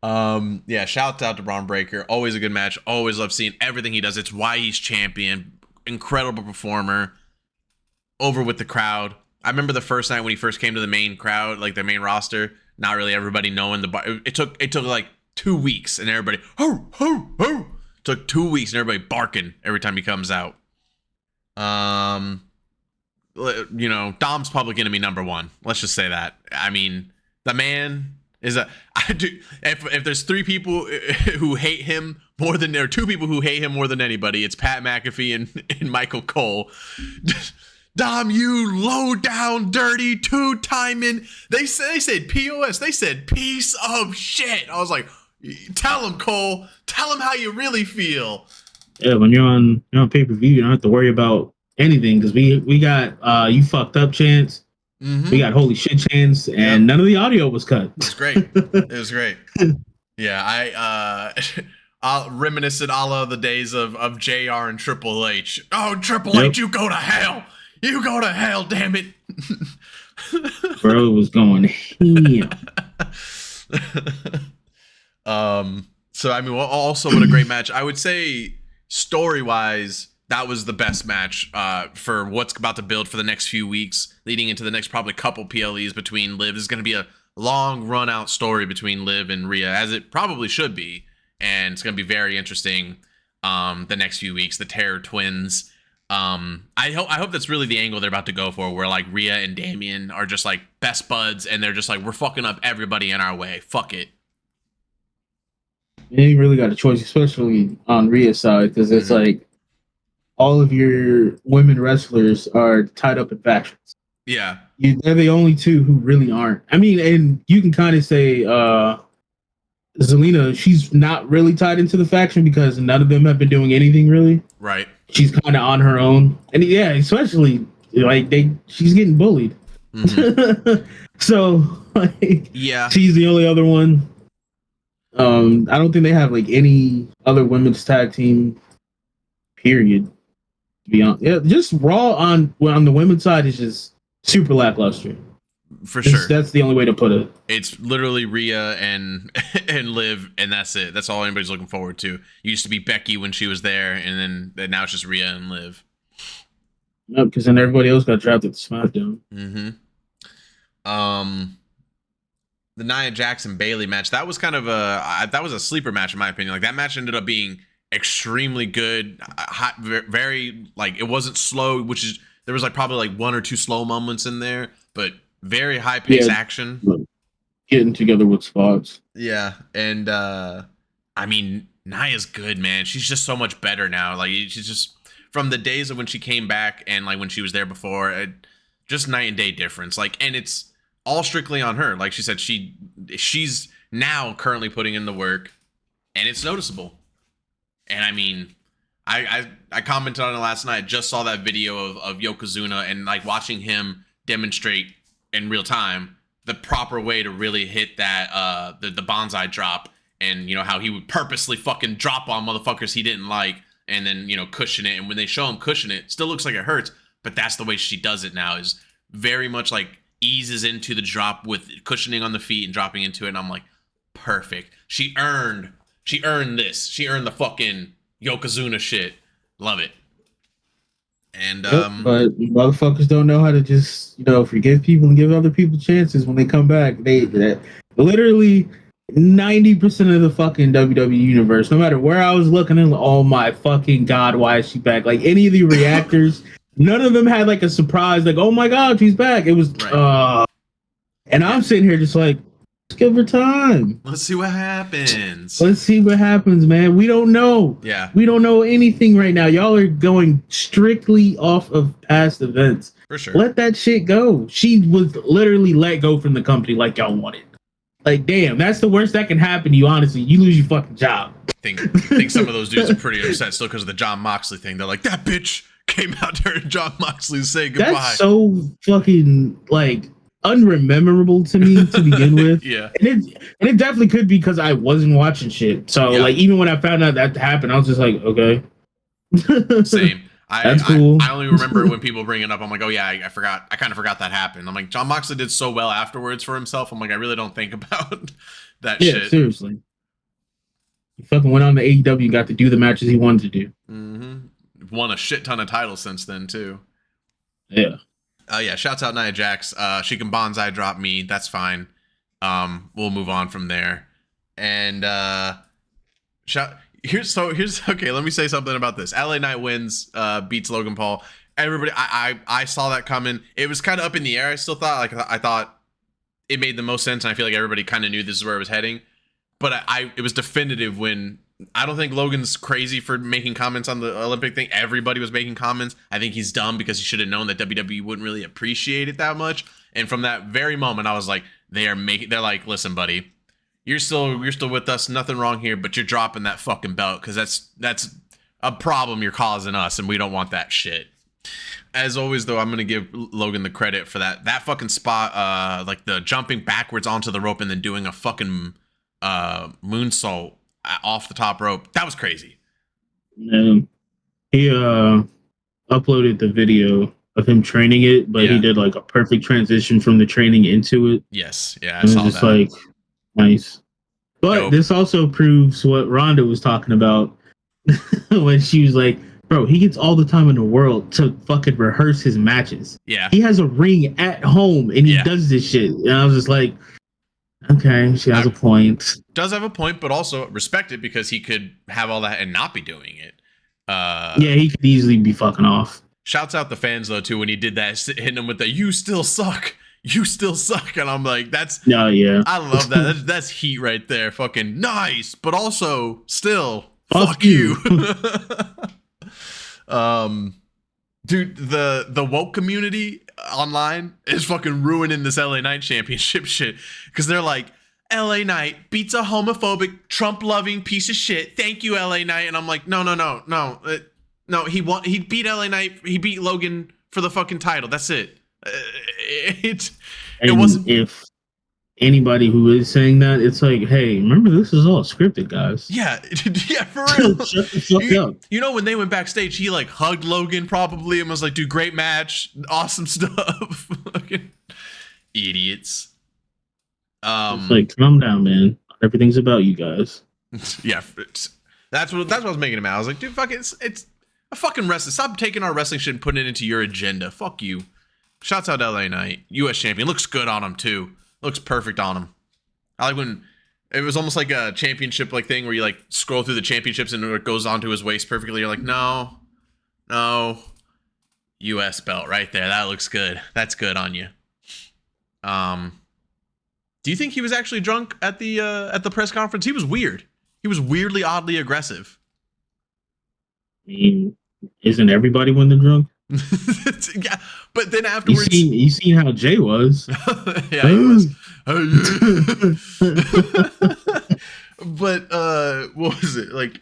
Yeah. Shout out to Braun Breaker. Always a good match. Always love seeing everything he does. It's why he's champion. incredible performer. Over with the crowd. I remember the first night when he first came to the main crowd, like the main roster. Not really everybody knowing the bar. It took like 2 weeks, and everybody ho ho ho. Took 2 weeks, and everybody barking every time he comes out. You know, Dom's public enemy number one. Let's just say that. I mean, the man is a. I do. If there's 3 people who hate him more than there are 2 people who hate him more than anybody, it's Pat McAfee and Michael Cole. Dom, you low down, dirty, 2-timing. They said POS. They said piece of shit. I was like, tell him, Cole. Tell him how you really feel. Yeah, when you're on pay-per-view, you don't have to worry about anything because we got you fucked up chance. Mm-hmm. We got holy shit chance, and none of the audio was cut. It was great. It was great. Yeah, reminiscent a la the days of JR and Triple H. Oh, Triple H, you go to hell. You go to hell, damn it. Bro was going ham. So I mean, also what a great match. I would say story-wise, that was the best match for what's about to build for the next few weeks, leading into the next probably couple PLEs between Liv. This is going to be a long run-out story between Liv and Rhea, as it probably should be, and it's going to be very interesting the next few weeks. The Terror Twins. I hope that's really the angle they're about to go for, where like Rhea and Damian are just like best buds, and they're just like, we're fucking up everybody in our way. Fuck it. You ain't really got a choice, especially on Rhea's side, because it's like all of your women wrestlers are tied up in factions. Yeah. They're the only 2 who really aren't. I mean, and you can kind of say Zelina, she's not really tied into the faction because none of them have been doing anything really. Right. She's kind of on her own. And yeah, especially like she's getting bullied. Mm-hmm. So like, yeah, she's the only other one. I don't think they have like any other women's tag team. Period. To be honest, yeah, just Raw on the women's side is just super lackluster. For sure, that's the only way to put it. It's literally Rhea and Liv, and that's it. That's all anybody's looking forward to. It used to be Becky when she was there, and then now it's just Rhea and Liv. No, because then everybody else got drafted to SmackDown. Mm-hmm. The Nia Jackson Bayley match, that was kind of that was a sleeper match in my opinion. Like that match ended up being extremely good, hot, very like it wasn't slow, which is there was like probably like 1 or 2 slow moments in there, but very high pace action. Getting together with spots. Yeah, and I mean Nia's good, man. She's just so much better now. Like she's just from the days of when she came back and like when she was there before, just night and day difference. Like, and it's all strictly on her. Like she said, she's now currently putting in the work, and it's noticeable. And I mean, I commented on it last night. Just saw that video of Yokozuna and like watching him demonstrate in real time the proper way to really hit that the bonsai drop, and you know how he would purposely fucking drop on motherfuckers he didn't like, and then you know cushion it. And when they show him cushion it, still looks like it hurts, but that's the way she does it now. Is very much like eases into the drop with cushioning on the feet and dropping into it. And I'm like, perfect. She earned this. She earned the fucking Yokozuna shit. Love it. And but motherfuckers don't know how to just, you know, forgive people and give other people chances when they come back. They literally 90% of the fucking WWE universe, no matter where I was looking, in, oh my fucking god, why is she back? Like any of the reactors, none of them had like a surprise, like, oh my god, she's back. It was right. And I'm sitting here just like, let's give her time. Let's see what happens. Let's see what happens, man. We don't know. Yeah. We don't know anything right now. Y'all are going strictly off of past events. For sure. Let that shit go. She was literally let go from the company like y'all wanted. Like, damn, that's the worst that can happen to you, honestly. You lose your fucking job. I think some of those dudes are pretty upset still because of the Jon Moxley thing. They're like, that bitch came out there and Jon Moxley say goodbye. That's so fucking, like, unrememorable to me to begin with. Yeah. And it definitely could be because I wasn't watching shit. So, like, even when I found out that happened, I was just like, okay. Same. That's cool. I only remember when people bring it up. I'm like, oh yeah, I forgot. I kind of forgot that happened. I'm like, Jon Moxley did so well afterwards for himself. I'm like, I really don't think about that shit. Yeah, seriously. He fucking went on to AEW and got to do the matches he wanted to do. Mm-hmm. won a shit ton of titles since then too. Yeah. Yeah. Shouts out Nia Jax. She can bonsai drop me. That's fine. We'll move on from there. And here's okay. Let me say something about this. LA Knight wins. Beats Logan Paul. Everybody, I saw that coming. It was kind of up in the air. I still thought I thought it made the most sense, and I feel like everybody kind of knew this is where it was heading. But it was definitive when I don't think Logan's crazy for making comments on the Olympic thing. Everybody was making comments. I think he's dumb because he should have known that WWE wouldn't really appreciate it that much. And from that very moment, I was like, they're like, listen, buddy, you're still with us. Nothing wrong here, but you're dropping that fucking belt because that's a problem you're causing us, and we don't want that shit. As always, though, I'm gonna give Logan the credit for that fucking spot, like the jumping backwards onto the rope and then doing a fucking moonsault off the top rope. That was crazy. He uploaded the video of him training it, but he did like a perfect transition from the training into it. Yes, yeah, I saw that. Like nice. But Dope. This also proves what Rhonda was talking about when she was like, bro, he gets all the time in the world to fucking rehearse his matches. Yeah. He has a ring at home and he does this shit. And I was just like, okay, she has a point. Does have a point, but also respect it because he could have all that and not be doing it. Yeah, he could easily be fucking off. Shouts out the fans, though, too, when he did that, hitting him with the, you still suck. You still suck. And I'm like, no, yeah. I love that. That's heat right there. Fucking nice, but also still fuck you. Dude, the woke community online is fucking ruining this LA Knight championship shit because they're like, LA Knight beats a homophobic, Trump-loving piece of shit. Thank you, LA Knight. And I'm like, no. He beat LA Knight. He beat Logan for the fucking title. That's it. It wasn't. If anybody who is saying that, it's like, hey, remember this is all scripted, guys. Yeah, yeah, for real. Shut the fuck up. You know, when they went backstage, he like hugged Logan probably and was like, dude, great match, awesome stuff. Fucking idiots. It's like, calm down, man. Everything's about you guys. Yeah, that's what I was making him out. I was like, dude, fuck it, it's a fucking wrestling. Stop taking our wrestling shit and putting it into your agenda. Fuck you. Shouts out LA Knight, US champion. Looks good on him too. Looks perfect on him. I like when it was almost like a championship like thing where you like scroll through the championships and it goes onto his waist perfectly. You're like, no, US belt right there. That looks good. That's good on you. Do you think he was actually drunk at the press conference? He was weird. He was weirdly, oddly aggressive. I mean, isn't everybody when they're drunk? Yeah, but then afterwards, you seen how Jay was. Yeah, he was. But what was it like?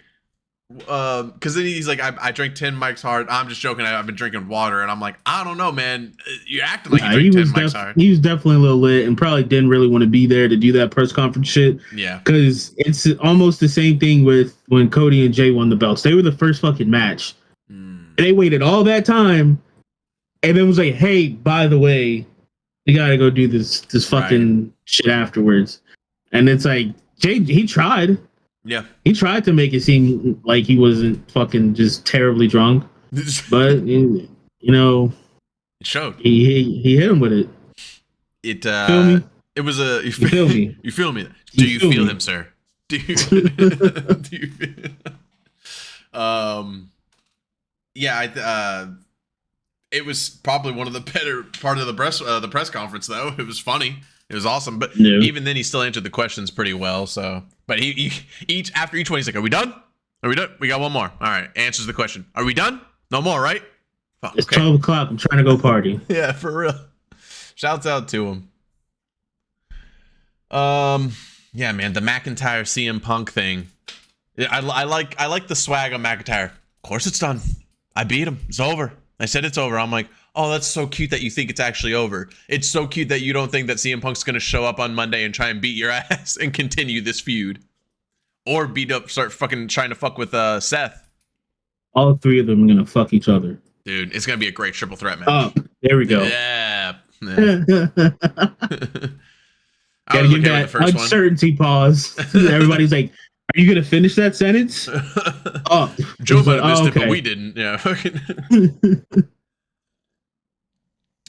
Because then he's like, I drank 10 mics hard. I'm just joking. I've been drinking water, and I'm like, I don't know, man. You're acting like you drank 10 mics hard. He was definitely a little lit, and probably didn't really want to be there to do that press conference shit. Yeah, because it's almost the same thing with when Cody and Jay won the belts. They were the first fucking match. They waited all that time, and then was like, "Hey, by the way, you gotta go do this fucking shit afterwards." And it's like Jay, he tried. Yeah, he tried to make it seem like he wasn't fucking just terribly drunk, but you know, it showed. He hit him with it. It feel me? It was a you feel me? You feel me? Do you feel him, sir? Do you? Do you feel? Yeah, it was probably one of the better part of the press conference, though. It was funny. It was awesome. But even then, he still answered the questions pretty well. So, but he after each one, he's like, "Are we done? Are we done? We got one more. All right." Answers the question. Are we done? No more, right? Fuck, it's 12 o'clock. I'm trying to go party. Yeah, for real. Shouts out to him. Yeah, man, the McIntyre CM Punk thing. I like the swag on McIntyre. Of course, it's done. I beat him. It's over. I said it's over. I'm like, oh, that's so cute that you think it's actually over. It's so cute that you don't think that CM Punk's going to show up on Monday and try and beat your ass and continue this feud. Or start fucking trying to fuck with Seth. All three of them are going to fuck each other. Dude, it's going to be a great triple threat match. Oh, there we go. Yeah. Gotta give that uncertainty pause. Everybody's like, Are you gonna finish that sentence? Oh, Joe might have missed it, okay. but we didn't. Yeah.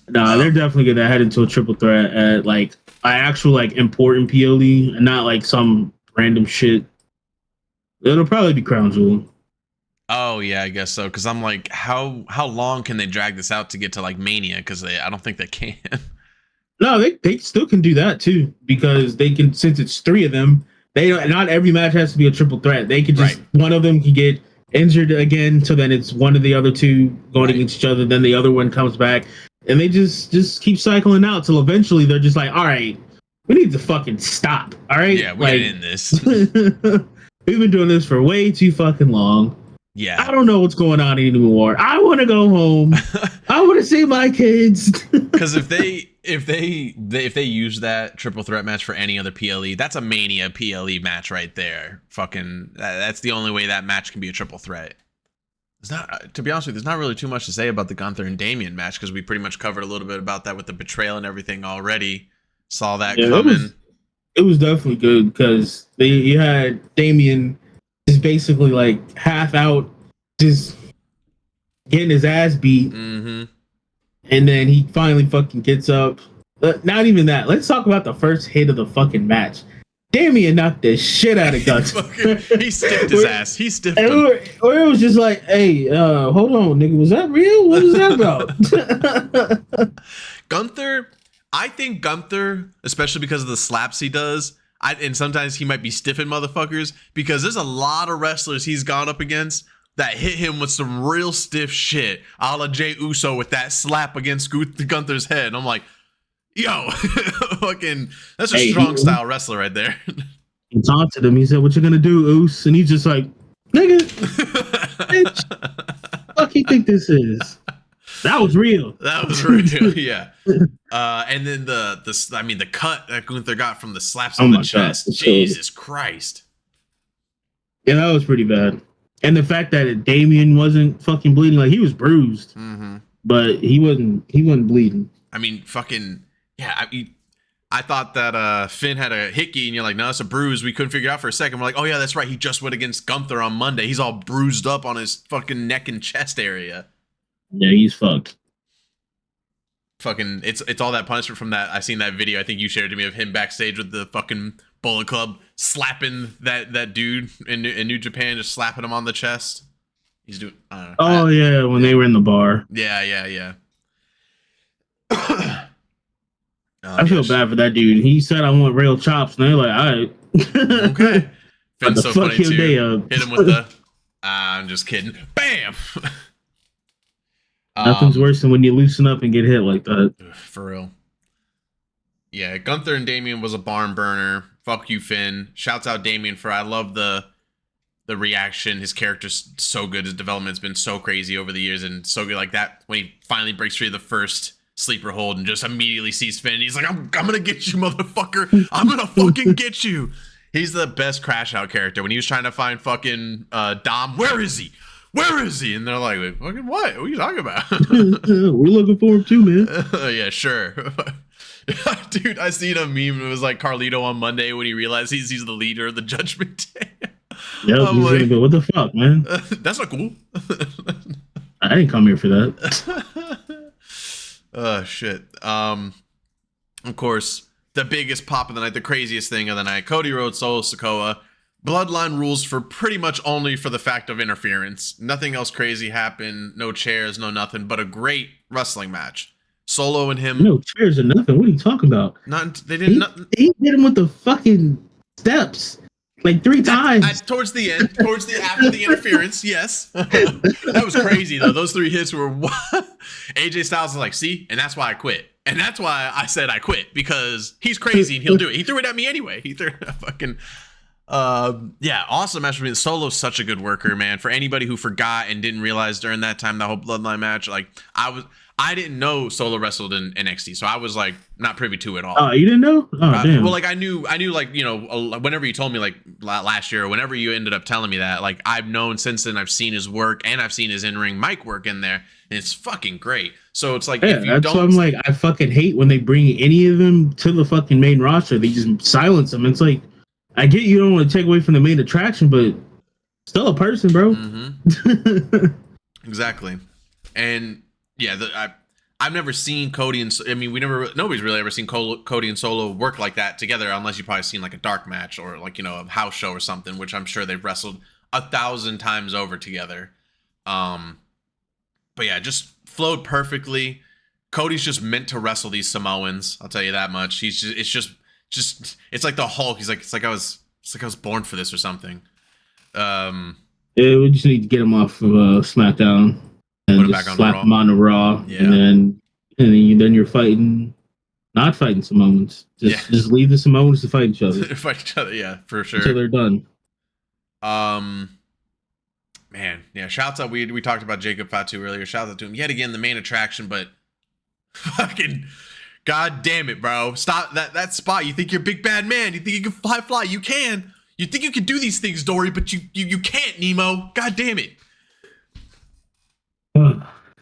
Nah, they're definitely gonna head into a triple threat at like an actual like important PLE and not like some random shit. It'll probably be Crown Jewel. Oh yeah, I guess so. Because I'm like, how long can they drag this out to get to like Mania? Because I don't think they can. No, they still can do that too because they can, since it's 3 of them. They don't, not every match has to be a triple threat. They could just one of them can get injured again, so then it's one of the other 2 going against each other. Then the other one comes back, and they just keep cycling out till eventually they're just like, all right, we need to fucking stop. All right, Yeah, we gotta end this. We've been doing this for way too fucking long. Yeah, I don't know what's going on anymore. I want to go home. I want to see my kids. Because if they use that triple threat match for any other PLE, that's a Mania PLE match right there. Fucking, that's the only way that match can be a triple threat. It's not, to be honest with you, there's not really too much to say about the Gunther and Damian match because we pretty much covered a little bit about that with the betrayal and everything already. Saw that coming. It was definitely good because you had Damian just basically like half out, just getting his ass beat. Mm-hmm. And then he finally fucking gets up. Not even that. Let's talk about the first hit of the fucking match. Damian knocked the shit out of Gunther. He stiffed his ass. He stiffed him. Or it was just like, hey, hold on, nigga. Was that real? What was that about? Gunther, I think Gunther, especially because of the slaps he does, and sometimes he might be stiffing motherfuckers, because there's a lot of wrestlers he's gone up against that hit him with some real stiff shit, a la Jey Uso with that slap against Gunther's head. And I'm like, yo, fucking, that's a strong style wrestler right there. He taunted him. He said, "What you gonna do, Oos?" And he's just like, "Nigga, bitch, fuck you think this is?" That was real. That was real, yeah. And then the cut that Gunther got from the slaps on the chest. God, Jesus Christ. Yeah, that was pretty bad. And the fact that Damian wasn't fucking bleeding, like he was bruised, but he wasn't bleeding. I mean, fucking yeah. I thought that Finn had a hickey, and you're like, no, that's a bruise. We couldn't figure it out for a second. We're like, oh yeah, that's right. He just went against Gunther on Monday. He's all bruised up on his fucking neck and chest area. Yeah, he's fucked. Fucking, it's all that punishment from that. I seen that video. I think you shared to me of him backstage with the fucking Bullet Club slapping that dude in New Japan, just slapping him on the chest. He's doing. Yeah, when they were in the bar. Yeah. I feel bad for that dude. He said, "I want real chops," and they're like, "All right." Okay. Finn's so funny too. Hit him with the. I'm just kidding. Bam. Nothing's worse than when you loosen up and get hit like that. For real. Yeah, Gunther and Damian was a barn burner. Fuck you, Finn. Shouts out Damian for, I love the reaction. His character's so good. His development's been so crazy over the years, and so good like that when he finally breaks free of the first sleeper hold and just immediately sees Finn. He's like, I'm gonna get you, motherfucker. I'm gonna fucking get you. He's the best Crash Out character. When he was trying to find fucking Dom, where is he? Where is he? And they're like, fucking what? What are you talking about? We're looking for him too, man. Yeah, sure. Dude, I seen a meme. It was like Carlito on Monday when he realized he's the leader of the Judgment Day. Yeah, he's like, gonna go, what the fuck, man? That's not cool. I didn't come here for that. Oh, shit. Of course, the biggest pop of the night, the craziest thing of the night, Cody Rhodes, Solo Sikoa. Bloodline rules for pretty much only for the fact of interference. Nothing else crazy happened. No chairs, no nothing, but a great wrestling match. Solo and him. No chairs or nothing. What are you talking about? They didn't. He hit him with the fucking steps like 3 times. Towards the end, after the interference, yes. That was crazy though. Those 3 hits were what? AJ Styles is like, see, and that's why I quit. And that's why I said I quit, because he's crazy and he'll do it. He threw it at me anyway. He threw it fucking. Yeah, awesome match for me. Solo's such a good worker, man. For anybody who forgot and didn't realize during that time, that whole Bloodline match, like I didn't know Solo wrestled in NXT, so I was like not privy to it all. Oh, you didn't know? Oh, damn. Well, like I knew, like, you know, whenever you told me, like last year, or whenever you ended up telling me that, like I've known since then. I've seen his work and I've seen his in-ring mic work in there, and it's fucking great. So it's like, yeah, that's why I'm like, I fucking hate when they bring any of them to the fucking main roster. They just silence them. It's like, I get you don't want to take away from the main attraction, but still a person, bro. Exactly. And yeah, I've never seen Cody and nobody's really ever seen Cody and Solo work like that together, unless you've probably seen like a dark match or like, you know, a house show or something, which I'm sure they've wrestled 1,000 times over together. But yeah, just flowed perfectly. Cody's just meant to wrestle these Samoans. I'll tell you that much. It's like the Hulk. It's like I was born for this or something. Yeah, we just need to get him off of SmackDown and just slap him on the Raw, yeah. and then you're not fighting Samoans. Just leave the Samoans to fight each other. Fight each other, yeah, for sure. Until they're done. Man, yeah. Shouts out. We talked about Jacob Fatu earlier. Shouts out to him yet again, the main attraction, but fucking god damn it, bro! Stop that spot. You think you're a big bad man? You think you can fly? You can. You think you can do these things, Dory, but you can't, Nemo. God damn it.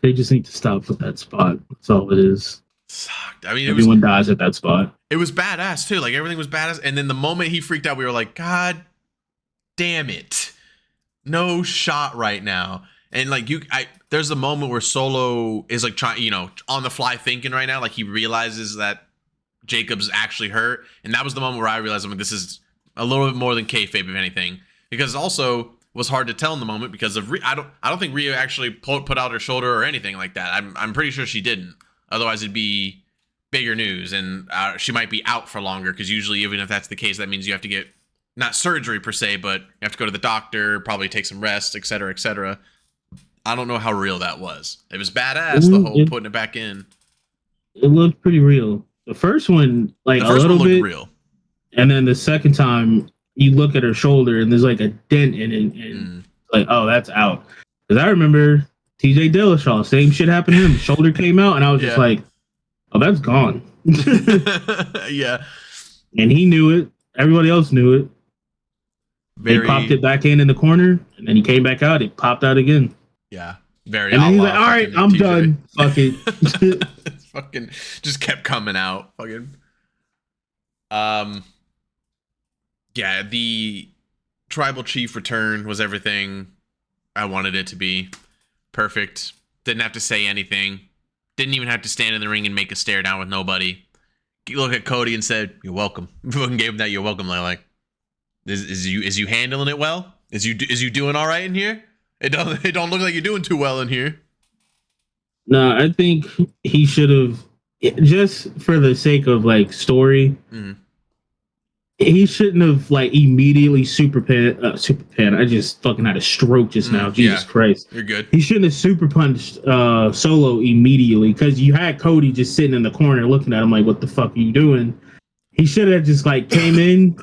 They just need to stop with that spot. That's all it is. Sucked. I mean, everyone dies at that spot. It was badass too. Like everything was badass, and then the moment he freaked out, we were like, God damn it. No shot right now. And like there's a moment where Solo is like trying, you know, on the fly thinking right now, like he realizes that Jacob's actually hurt, and that was the moment where I realized, I'm like, this is a little bit more than kayfabe, if anything, because also was hard to tell in the moment because of I don't think Rhea actually put out her shoulder or anything like that. I'm pretty sure she didn't. Otherwise, it'd be bigger news, and she might be out for longer, because usually, even if that's the case, that means you have to get not surgery per se, but you have to go to the doctor, probably take some rest, etc., etc. I don't know how real that was. It was badass, the whole putting it back in. It looked pretty real. The first one, like, a little bit real, and then the second time you look at her shoulder and there's like a dent in it, and like, oh, that's out. Because I remember TJ Dillashaw, same shit happened to him. Shoulder came out, and I was just like, oh, that's gone. Yeah, and he knew it. Everybody else knew it. They popped it back in the corner, and then he came back out. It popped out again. Yeah, very. And then he's like, "All right, I'm done. Fuck it." Fucking just kept coming out. Fucking. Yeah, the tribal chief return was everything I wanted it to be. Perfect. Didn't have to say anything. Didn't even have to stand in the ring and make a stare down with nobody. You look at Cody and said, "You're welcome." Fucking gave him that "you're welcome." Like, is you handling it well? Is you doing all right in here? It don't look like you're doing too well in here. No, I think he should have, just for the sake of like story. He shouldn't have like immediately super pan. I just fucking had a stroke just now. Jesus Christ. You're good. He shouldn't have super punched Solo immediately, because you had Cody just sitting in the corner looking at him like, what the fuck are you doing? He should have just like came in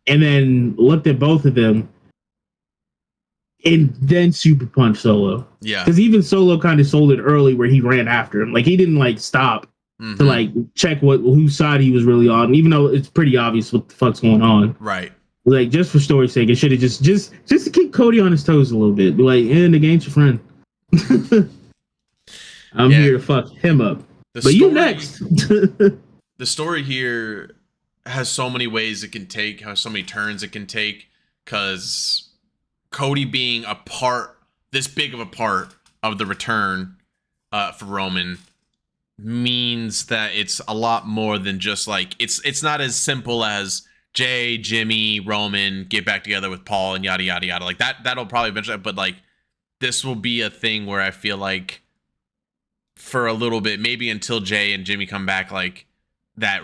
and then looked at both of them and then super punched Solo. Yeah. Because even Solo kind of sold it early where he ran after him. Like, he didn't like stop to like check whose side he was really on, even though it's pretty obvious what the fuck's going on. Right. Like, just for story's sake, it should have just to keep Cody on his toes a little bit. Be like, the game's your friend. I'm here to fuck him up. You next. The story here has so many ways it can take, has so many turns it can take, because Cody being this big of a part of the return for Roman means that it's a lot more than just like, it's not as simple as Jay, Jimmy, Roman get back together with Paul and yada yada yada. Like that'll probably eventually, but like this will be a thing where I feel like for a little bit, maybe until Jay and Jimmy come back, like that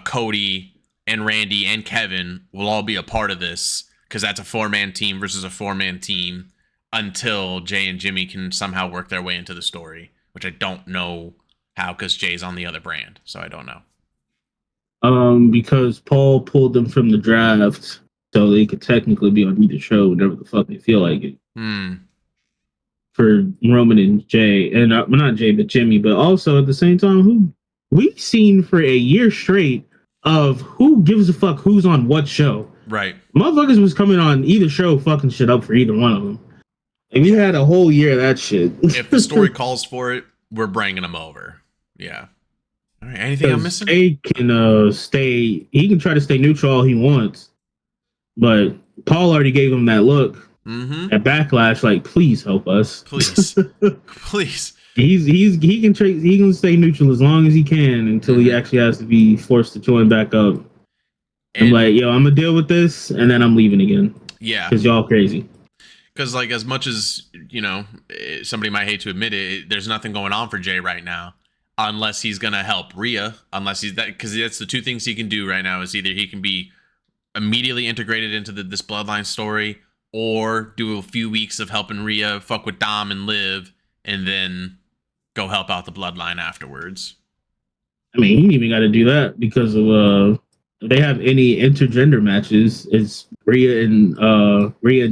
Cody and Randy and Kevin will all be a part of this, because that's a 4-man team versus a 4-man team until Jay and Jimmy can somehow work their way into the story, which I don't know how, because Jay's on the other brand, so I don't know. Because Paul pulled them from the draft, so they could technically be on either show whenever the fuck they feel like it. For Roman and Jay, and not Jay, but Jimmy, but also at the same time, who we've seen for a year straight of who gives a fuck who's on what show. Right. Motherfuckers was coming on either show fucking shit up for either one of them. And we had a whole year of that shit. If the story calls for it, we're bringing them over. Yeah. All right. Anything I'm missing? He can try to stay neutral all he wants. But Paul already gave him that look at Backlash, like, please help us. Please. Please. He can stay neutral as long as he can until he actually has to be forced to join back up. And I'm like, yo, I'm gonna deal with this, and then I'm leaving again. Yeah, because y'all crazy. Because like, as much as, you know, somebody might hate to admit it, there's nothing going on for Jay right now, unless he's gonna help Rhea. Unless he's that, because that's the two things he can do right now. Is either he can be immediately integrated into this bloodline story, or do a few weeks of helping Rhea fuck with Dom and Liv, and then go help out the bloodline afterwards. I mean, he even got to do that because of if they have any intergender matches, it's Rhea and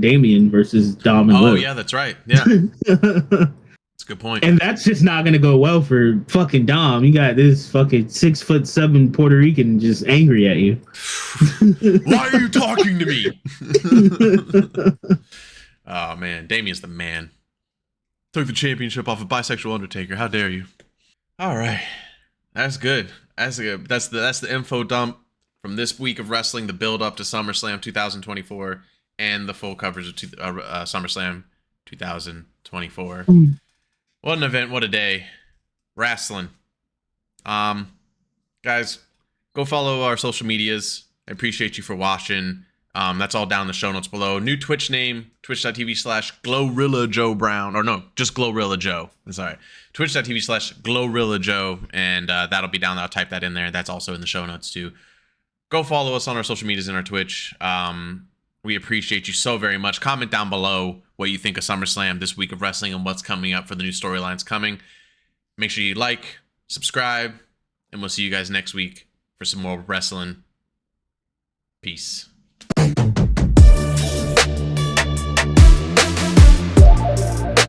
Damien versus Dom and Liv. Oh yeah, that's right. Yeah, that's a good point. And that's just not gonna go well for fucking Dom. You got this fucking 6'7" Puerto Rican just angry at you. Why are you talking to me? Oh man, Damien's the man. Took the championship off a bisexual Undertaker. How dare you? All right, that's good. That's good. That's the info dump from this week of wrestling. The build up to SummerSlam 2024 and the full coverage of SummerSlam 2024. What an event! What a day! Wrestling. Guys, go follow our social medias. I appreciate you for watching. That's all down in the show notes below. New Twitch name, twitch.tv/Glorilla Joe Brown. Or no, just Glorilla Joe. I'm sorry. Twitch.tv/Glorilla Joe. And that'll be down there. I'll type that in there. That's also in the show notes too. Go follow us on our social medias and our Twitch. We appreciate you so very much. Comment down below what you think of SummerSlam this week of wrestling and what's coming up for the new storylines coming. Make sure you like, subscribe, and we'll see you guys next week for some more wrestling. Peace.